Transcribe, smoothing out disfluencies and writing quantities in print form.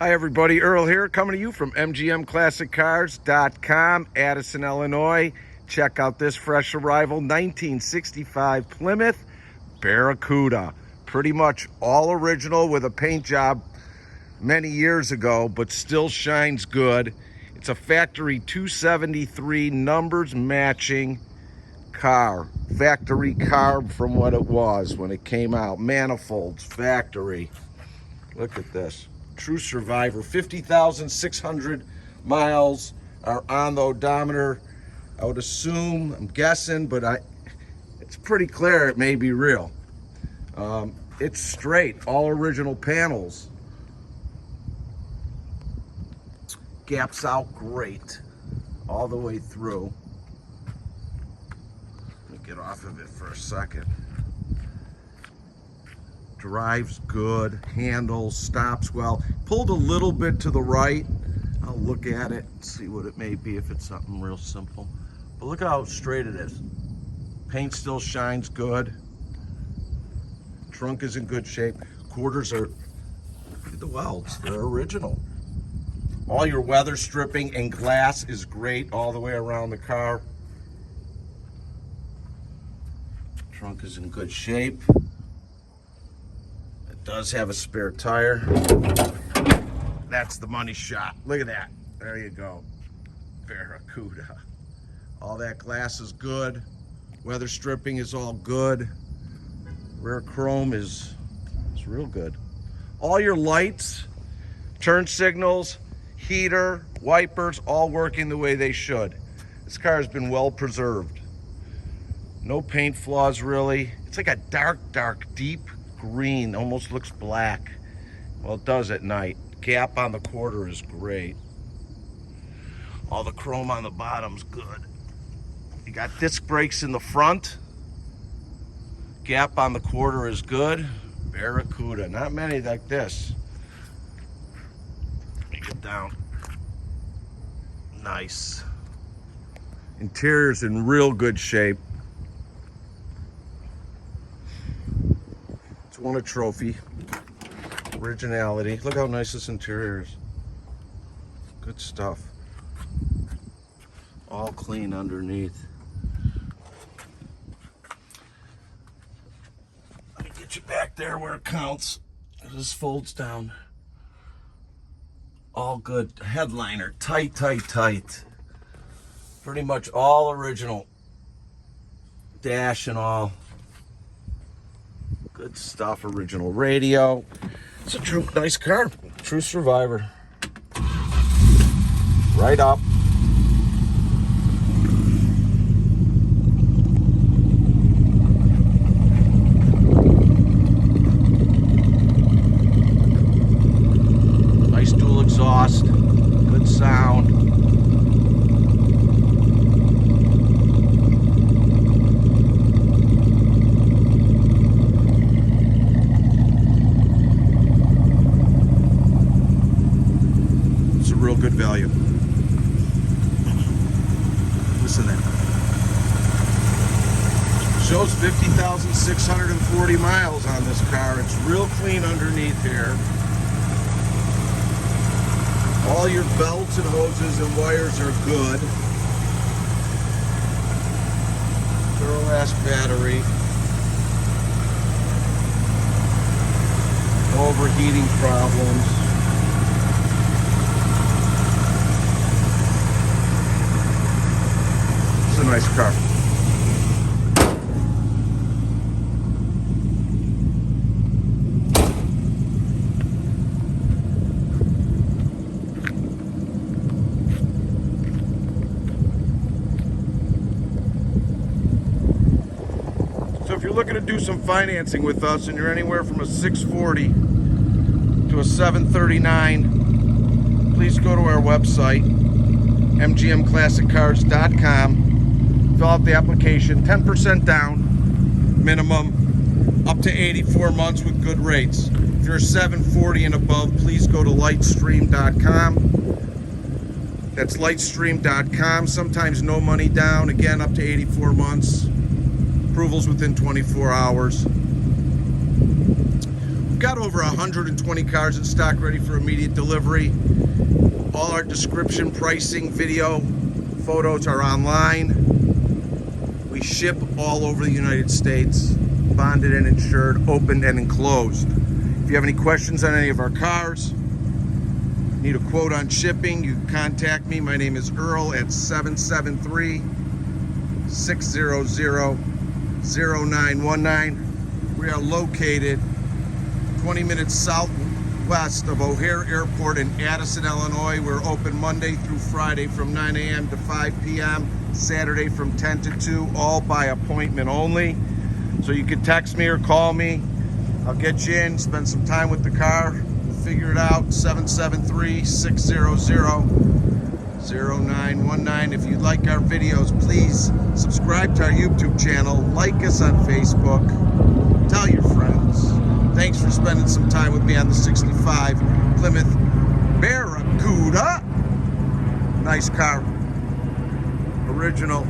Hi everybody, Earl here, coming to you from MGMClassicCars.com, Addison, Illinois. Check out this fresh arrival, 1965 Plymouth Barracuda. Pretty much all original with a paint job many years ago, but still shines good. It's a factory 273 numbers matching car. Factory carb from what it was when it came out. Manifolds, factory. Look at this. True survivor. 50,600 miles are on the odometer. I would assume, I'm guessing, but it's pretty clear it may be real. It's straight, all original panels. Gaps out great all the way through. Let me get off of it for a second. Drives good, handles, stops well. Pulled a little bit to the right. I'll look at it and see what it may be if it's something real simple. But look how straight it is. Paint still shines good. Trunk is in good shape. Quarters are, look at the welds, they're original. All your weather stripping and glass is great all the way around the car. Trunk is in good shape. Does have a spare tire. That's the money shot. Look at that. There you go. Barracuda. All that glass is good. Weather stripping is all good. Rear chrome is real good. All your lights, turn signals, heater, wipers, all working the way they should. This car has been well preserved. No paint flaws really. It's like a dark, deep green, almost looks black. Well, it does at night. Gap on the quarter is great. All the chrome on the bottom's good. You got disc brakes in the front. Gap on the quarter is good. Barracuda, not many like this. Let me get down. Nice. Interior's in real good shape. Won a trophy. Originality. Look how nice this interior is. Good stuff. All clean underneath. Let me get you back there where it counts. This folds down. All good. Headliner. Tight. Pretty much all original. Dash and all. Good stuff, original radio. It's a true nice car, true survivor. Right up. Nice dual exhaust, good sound. Real good value. Listen to that. Shows 50,640 miles on this car. It's real clean underneath here. All your belts and hoses and wires are good. Duralast battery. No overheating problems. A nice car. So if you're looking to do some financing with us and you're anywhere from a 640 to a 739, please go to our website, MGMClassicCars.com. Fill out the application, 10% down, minimum, up to 84 months with good rates. If you're 740 and above, please go to lightstream.com. That's lightstream.com. Sometimes no money down, again, up to 84 months. Approvals within 24 hours. We've got over 120 cars in stock ready for immediate delivery. All our description, pricing, video, photos are online. We ship all over the United States, bonded and insured, opened and enclosed. If you have any questions on any of our cars, need a quote on shipping, you can contact me. My name is Earl at 773-600-0919. We are located 20 minutes southwest of O'Hare Airport in Addison, Illinois. We're open Monday through Friday from 9 a.m. to 5 p.m., Saturday from 10 to 2, all by appointment only. So you can text me or call me. I'll get you in, spend some time with the car, figure it out. 773-600-0919. If you like our videos, please subscribe to our YouTube channel, like us on Facebook, tell your friends. Thanks for spending some time with me on the 65 Plymouth Barracuda. Nice car. Original.